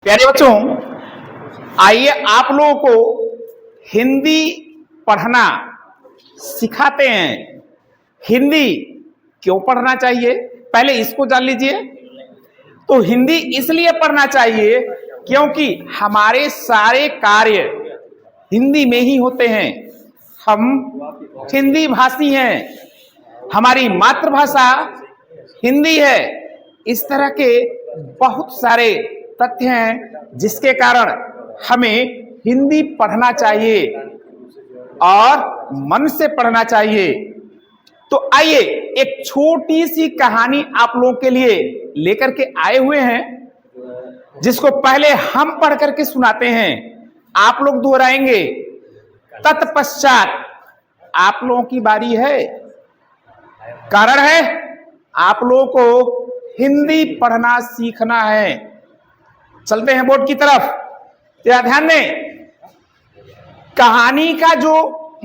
प्यारे बच्चों, आइए आप लोगों को हिंदी पढ़ना सिखाते हैं। हिंदी क्यों पढ़ना चाहिए, पहले इसको जान लीजिए। तो हिंदी इसलिए पढ़ना चाहिए क्योंकि हमारे सारे कार्य हिंदी में ही होते हैं। हम हिंदी भाषी हैं, हमारी मातृभाषा हिंदी है। इस तरह के बहुत सारे तथ्य हैं जिसके कारण हमें हिंदी पढ़ना चाहिए और मन से पढ़ना चाहिए। तो आइए एक छोटी सी कहानी आप लोगों के लिए लेकर के आए हुए हैं, जिसको पहले हम पढ़ करके सुनाते हैं, आप लोग दोहराएंगे, तत्पश्चात आप लोगों की बारी है। कारण है आप लोगों को हिंदी पढ़ना सीखना है। चलते हैं बोर्ड की तरफ। तो ध्यान दें, कहानी का जो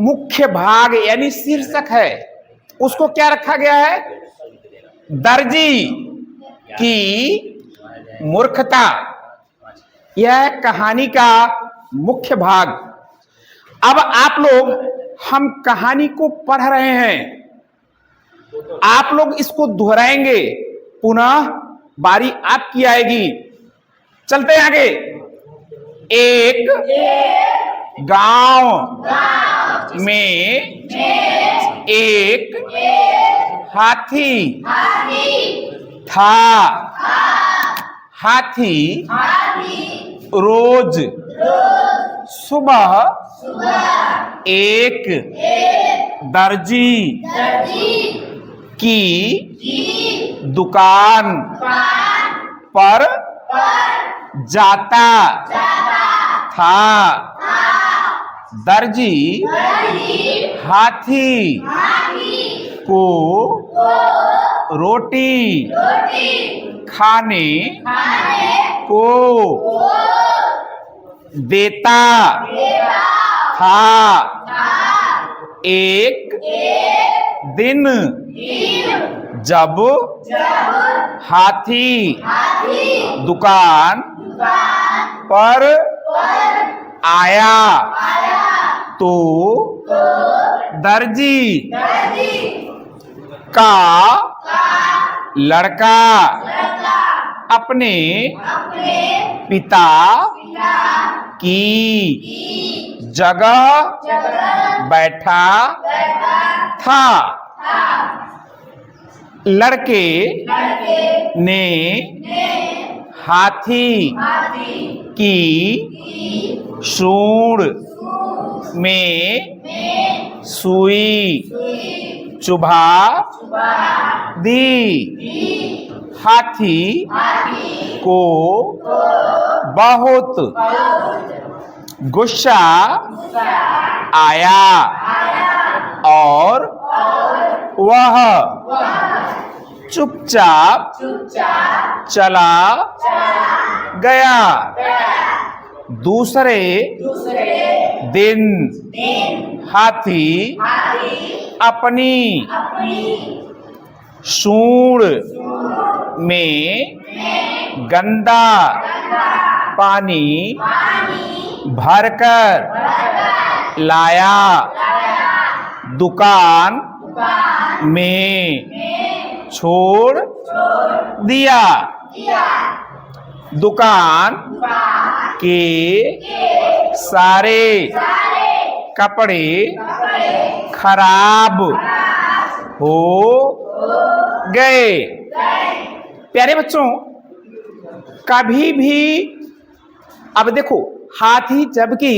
मुख्य भाग यानी शीर्षक है उसको क्या रखा गया है? दर्जी की मूर्खता। यह कहानी का मुख्य भाग। अब आप लोग, हम कहानी को पढ़ रहे हैं, आप लोग इसको दोहराएंगे, पुनः बारी आपकी आएगी। चलते हैं आगे। एक गांव में एक हाथी था। हाथी रोज सुबह एक दर्जी की दुकान पर जाता था। दर्जी हाथी को रोटी खाने को देता था। एक दिन जब हाथी दुकान पर आया तो दर्जी का लड़का अपने पिता की जगह बैठा था। लड़के ने हाथी की सूंड में सुई चुभा दी। हाथी को बहुत गुस्सा आया और वह चुपचाप चला गया। दूसरे दिन हाथी अपनी सूंड में गंदा पानी भरकर लाया। दुकान में छोड़ दिया। दुकान के सारे कपड़े खराब हो गए। प्यारे बच्चों, कभी भी, अब देखो, हाथी जबकि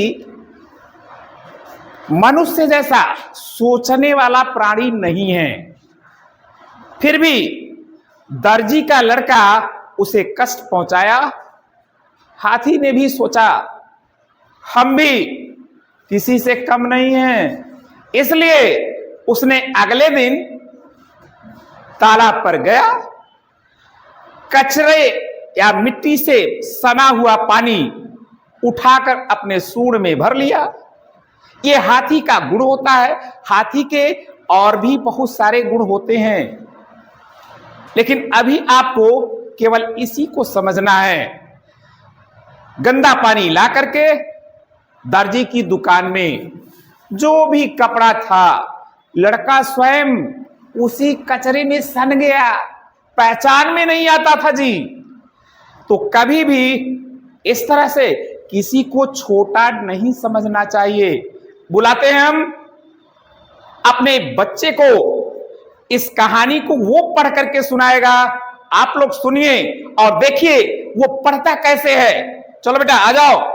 मनुष्य जैसा सोचने वाला प्राणी नहीं है, फिर भी दर्जी का लड़का उसे कष्ट पहुंचाया। हाथी ने भी सोचा हम भी किसी से कम नहीं हैं, इसलिए उसने अगले दिन तालाब पर गया, कचरे या मिट्टी से सना हुआ पानी उठाकर अपने सूंड में भर लिया। ये हाथी का गुण होता है। हाथी के और भी बहुत सारे गुण होते हैं, लेकिन अभी आपको केवल इसी को समझना है। गंदा पानी ला करके दर्जी की दुकान में जो भी कपड़ा था, लड़का स्वयं उसी कचरे में सन गया, पहचान में नहीं आता था जी। तो कभी भी इस तरह से किसी को छोटा नहीं समझना चाहिए। बुलाते हैं हम अपने बच्चे को, इस कहानी को वो पढ़ करके सुनाएगा। आप लोग सुनिए और देखिए वो पढ़ता कैसे है। चलो बेटा आ जाओ।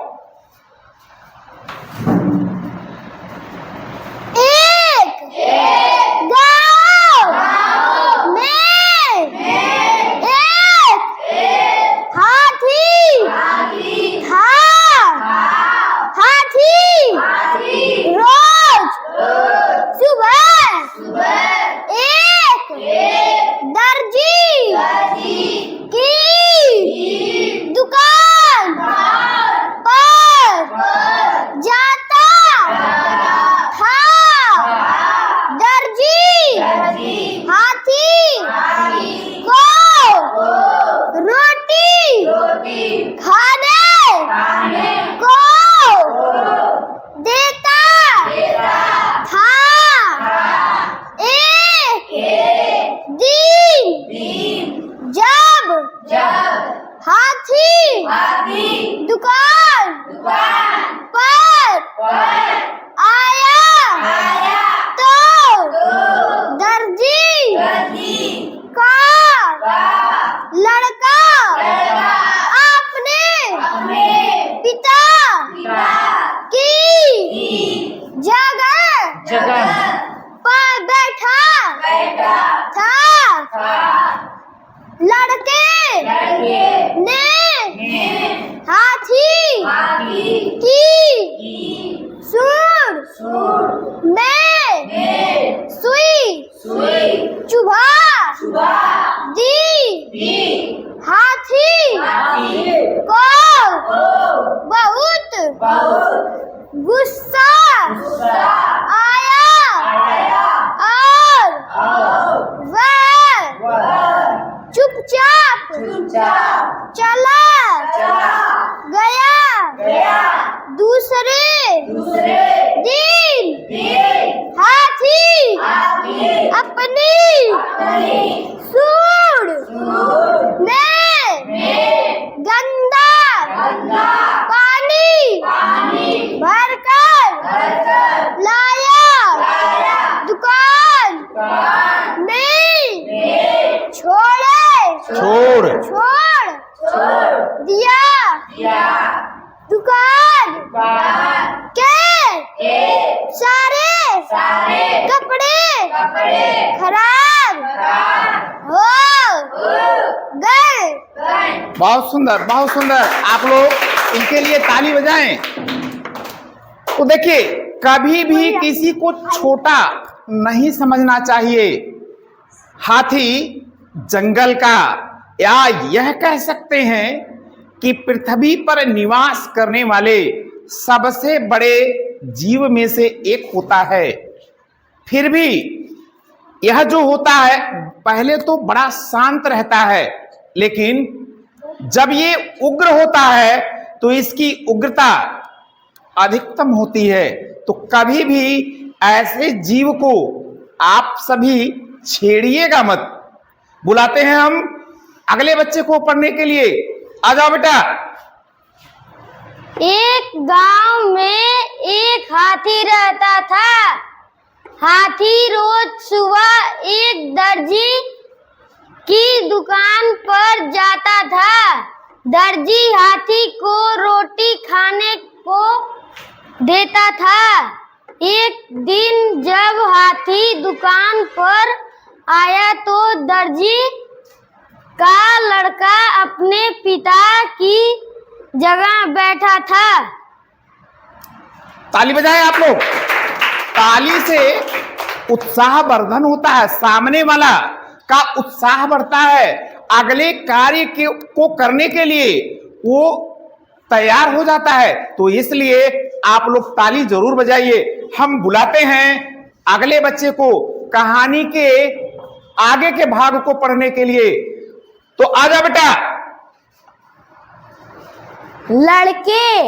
बहुत सुंदर, बहुत सुंदर। आप लोग इनके लिए ताली बजाएं। तो देखिए, कभी भी किसी को छोटा नहीं समझना चाहिए। हाथी जंगल का, या यह कह सकते हैं कि पृथ्वी पर निवास करने वाले सबसे बड़े जीव में से एक होता है। फिर भी यह जो होता है पहले तो बड़ा शांत रहता है, लेकिन जब ये उग्र होता है तो इसकी उग्रता अधिकतम होती है। तो कभी भी ऐसे जीव को आप सभी छेड़िएगा मत। बुलाते हैं हम अगले बच्चे को पढ़ने के लिए। आ जाओ बेटा। एक गांव में एक हाथी रहता था। हाथी रोज सुबह एक दर्जी की दुकान पर जाता था। दर्जी हाथी को रोटी खाने को देता था। एक दिन जब हाथी दुकान पर आया तो दर्जी का लड़का अपने पिता की जगह बैठा था। ताली बजाएं आप लोग। ताली से उत्साहवर्धन होता है, सामने वाला का उत्साह बढ़ता है, अगले कार्य को करने के लिए वो तैयार हो जाता है। तो इसलिए आप लोग ताली जरूर बजाइए। हम बुलाते हैं अगले बच्चे को कहानी के आगे के भाग को पढ़ने के लिए। तो आजा बेटा। लड़के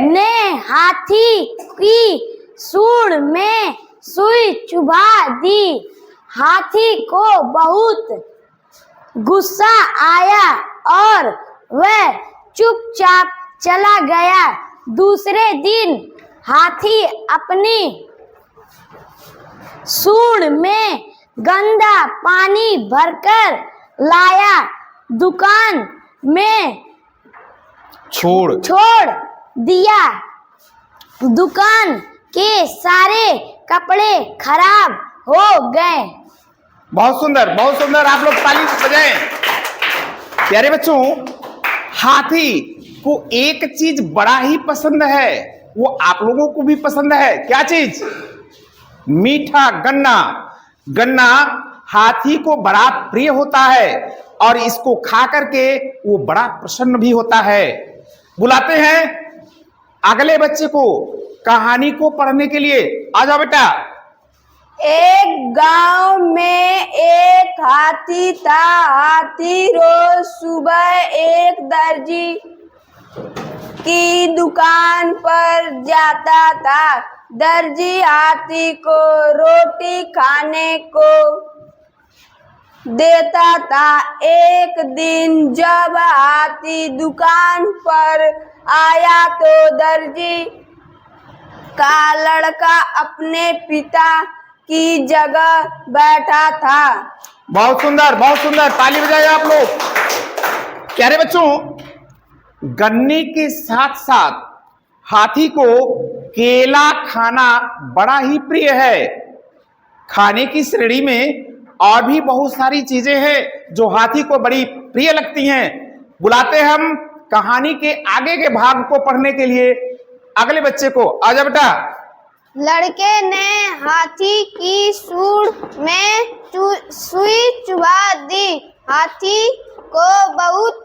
ने हाथी की सूंड में सुई चुभा दी। हाथी को बहुत गुस्सा आया और वह चुपचाप चला गया। दूसरे दिन हाथी अपनी सूंड में गंदा पानी भरकर लाया। दुकान में छोड़ छोड़ दिया। दुकान के सारे कपड़े खराब हो गए। बहुत सुंदर, बहुत सुंदर। आप लोग ताली बजाएं। प्यारे बच्चों, हाथी को एक चीज बड़ा ही पसंद है, वो आप लोगों को भी पसंद है। क्या चीज? मीठा गन्ना। गन्ना हाथी को बड़ा प्रिय होता है और इसको खा करके वो बड़ा प्रसन्न भी होता है। बुलाते हैं अगले बच्चे को कहानी को पढ़ने के लिए। आ जाओ बेटा। एक गांव में एक हाथी था। हाथी रोज सुबह एक दर्जी की दुकान पर जाता था। दर्जी हाथी को रोटी खाने को देता था। एक दिन जब हाथी दुकान पर आया तो दर्जी का लड़का अपने पिता की जगह बैठा था। बहुत सुंदर, बहुत सुंदर। ताली बजाइए आप लोग। प्यारे बच्चों, गन्ने के साथ साथ हाथी को केला खाना बड़ा ही प्रिय है। खाने की श्रेणी में और भी बहुत सारी चीजें हैं जो हाथी को बड़ी प्रिय लगती हैं। बुलाते हम कहानी के आगे के भाग को पढ़ने के लिए अगले बच्चे को। आजा बेटा। लड़के ने हाथी की सूंड में सुई चुभा दी। हाथी को बहुत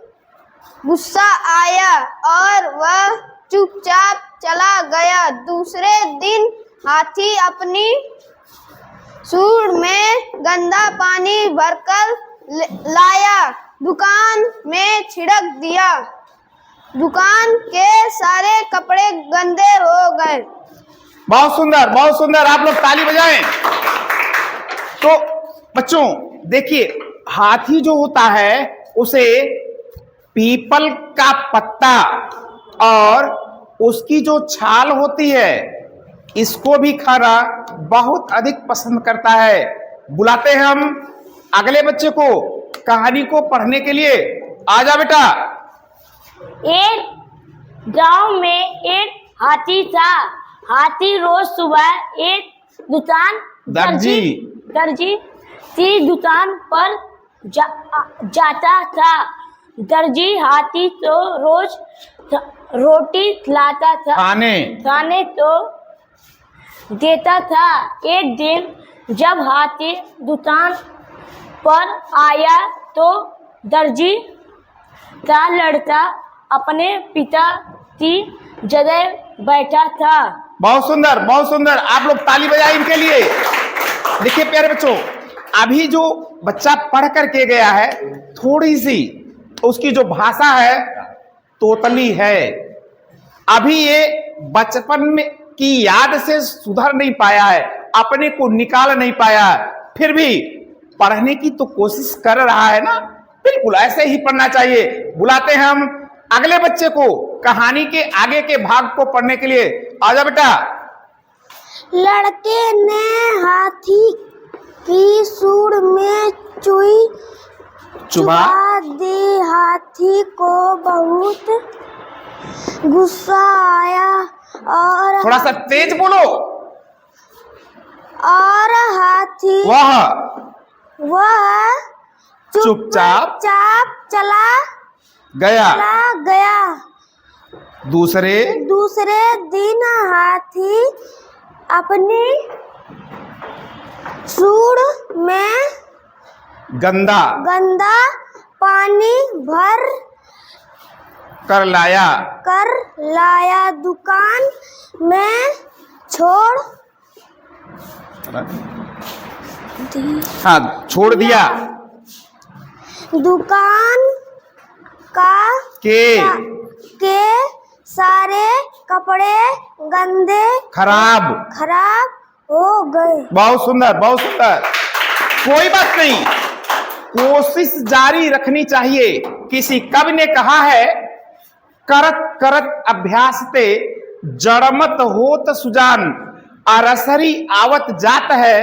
गुस्सा आया और वह चुपचाप चला गया। दूसरे दिन हाथी अपनी सूंड में गंदा पानी भरकर लाया। दुकान में छिड़क दिया। दुकान के सारे कपड़े गंदे हो गए। बहुत सुंदर, बहुत सुंदर। आप लोग ताली बजाएं। तो बच्चों देखिए, हाथी जो होता है उसे पीपल का पत्ता और उसकी जो छाल होती है इसको भी खाना बहुत अधिक पसंद करता है। बुलाते हैं हम अगले बच्चे को कहानी को पढ़ने के लिए। आजा बेटा। एक गांव में एक हाथी था। हाथी रोज सुबह एक दर्जी की दुकान पर जाता था। दर्जी हाथी तो रोज रोटी लाता था, खाने तो देता था। एक दिन जब हाथी दुकान पर आया तो दर्जी का लड़का अपने पिता की जगह बैठा था। बहुत सुंदर, बहुत सुंदर। आप लोग ताली बजाएं इनके लिए। देखिए प्यारे बच्चों, अभी जो बच्चा पढ़ करके गया है, थोड़ी सी उसकी जो भाषा है तोतली है। अभी ये बचपन में की याद से सुधर नहीं पाया है, अपने को निकाल नहीं पाया है, फिर भी पढ़ने की तो कोशिश कर रहा है ना। बिल्कुल ऐसे ही पढ़ना चाहिए। बुलाते हैं हम अगले बच्चे को कहानी के आगे के भाग को पढ़ने के लिए। आजा बेटा। लड़के ने हाथी की सूंड में सुई चुभा दी। हाथी को बहुत गुस्सा आया और थोड़ा सा तेज बोलो। और हाथी वह चुपचाप चला गया। दूसरे दिन हाथी अपनी सूंड में गंदा पानी भर कर लाया। दुकान में छोड़ दिया। दुकान के सारे कपड़े गंदे खराब हो गए। बहुत सुंदर, बहुत सुंदर। कोई बात नहीं, कोशिश जारी रखनी चाहिए। किसी कवि ने कहा है, करत करत अभ्यास ते जड़मत होत सुजान, अरसरी आवत जात है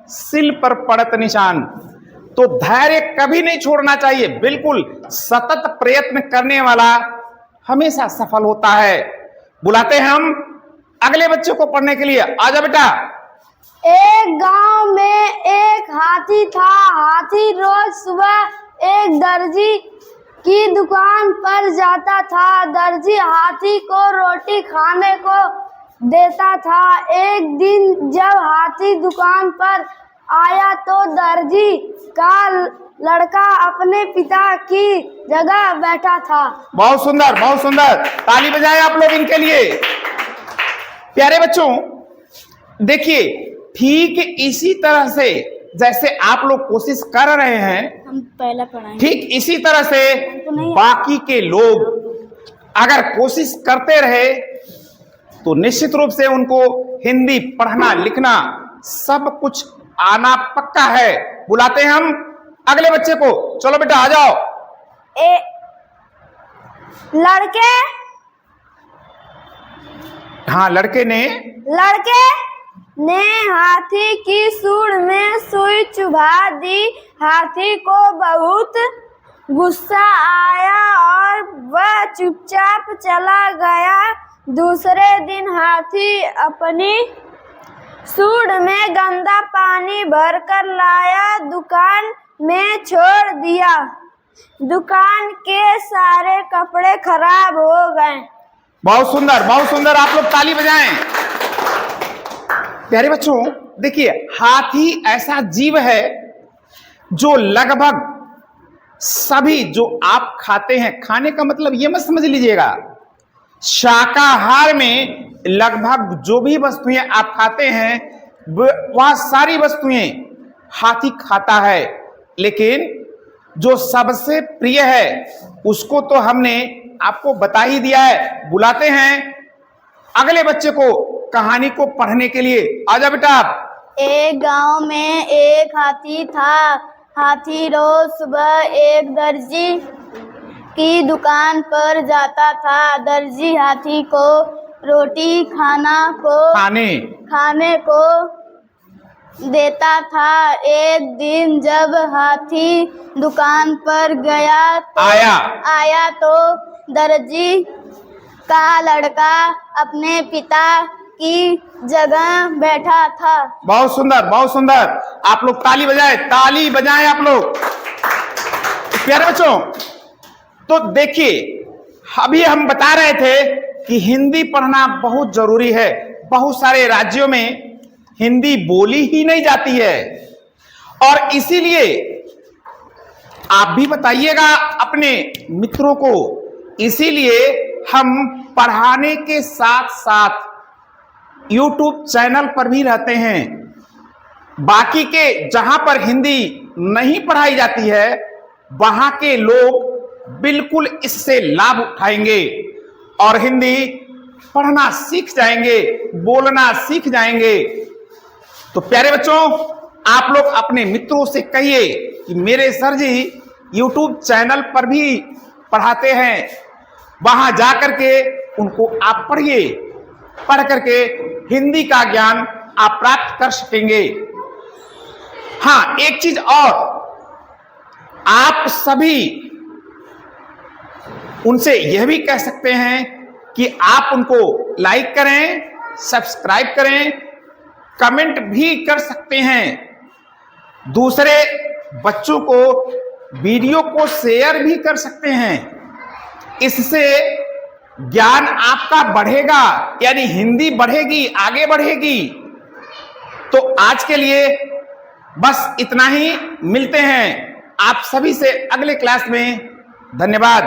सिल पर पड़त निशान। तो धैर्य कभी नहीं छोड़ना चाहिए। बिल्कुल सतत प्रयत्न करने वाला हमेशा सफल होता है। बुलाते हैं हम अगले बच्चे को पढ़ने के लिए। आजा बेटा। एक गांव में एक हाथी था। हाथी रोज सुबह एक दर्जी की दुकान पर जाता था। दर्जी हाथी को रोटी खाने को देता था। एक दिन जब हाथी दुकान पर आया तो दर्जी का लड़का अपने पिता की जगह बैठा था। बहुत सुंदर, बहुत सुंदर। ताली बजाएं आप लोग इनके लिए। प्यारे बच्चों, देखिए ठीक इसी तरह से जैसे आप लोग कोशिश कर रहे हैं, हम पहला पढ़ाएंगे, ठीक इसी तरह से बाकी के लोग अगर कोशिश करते रहे तो निश्चित रूप से उनको हिंदी पढ़ना लिखना सब कुछ आना पक्का है। बुलाते हैं हम अगले बच्चे को। चलो बेटा आ जाओ। लड़के लड़के ने हाथी की सूंड में सुई चुभा दी। हाथी को बहुत गुस्सा आया और वह चुपचाप चला गया। दूसरे दिन हाथी अपनी सूंड में गंदा पानी भरकर लाया, दुकान में छोड़ दिया। दुकान के सारे कपड़े खराब हो गए। बहुत सुंदर, बहुत सुंदर। आप लोग ताली बजाएं। प्यारे बच्चों, देखिए हाथी ऐसा जीव है जो लगभग सभी जो आप खाते हैं, खाने का मतलब ये मत समझ लीजिएगा, शाकाहार में लगभग जो भी वस्तुएं आप खाते हैं वह सारी वस्तुएं हाथी खाता है। लेकिन जो सबसे प्रिय है उसको तो हमने आपको बता ही दिया है। बुलाते हैं अगले बच्चे को कहानी को पढ़ने के लिए। आजा बेटा आप। एक गांव में एक हाथी था। हाथी रोज सुबह एक दर्जी की दुकान पर जाता था। दर्जी हाथी को रोटी खाने को देता था। एक दिन जब हाथी दुकान पर आया तो दर्जी का लड़का अपने पिता की जगह बैठा था। बहुत सुंदर, बहुत सुंदर। आप लोग ताली बजाएं आप लोग। प्यारे बच्चों, तो देखिए अभी हम बता रहे थे कि हिंदी पढ़ना बहुत जरूरी है। बहुत सारे राज्यों में हिंदी बोली ही नहीं जाती है और इसीलिए आप भी बताइएगा अपने मित्रों को। इसीलिए हम पढ़ाने के साथ साथ YouTube चैनल पर भी रहते हैं। बाकी के जहां पर हिंदी नहीं पढ़ाई जाती है वहां के लोग बिल्कुल इससे लाभ उठाएंगे और हिंदी पढ़ना सीख जाएंगे, बोलना सीख जाएंगे। तो प्यारे बच्चों, आप लोग अपने मित्रों से कहिए कि मेरे सर जी YouTube चैनल पर भी पढ़ाते हैं, वहां जाकर के उनको आप पढ़िए। पढ़ करके हिंदी का ज्ञान आप प्राप्त कर सकेंगे। हाँ, एक चीज और, आप सभी उनसे यह भी कह सकते हैं कि आप उनको लाइक करें, सब्सक्राइब करें, कमेंट भी कर सकते हैं। दूसरे बच्चों को वीडियो को शेयर भी कर सकते हैं। इससे ज्ञान आपका बढ़ेगा, यानी हिंदी बढ़ेगी, आगे बढ़ेगी। तो आज के लिए बस इतना ही। मिलते हैं आप सभी से अगले क्लास में। धन्यवाद।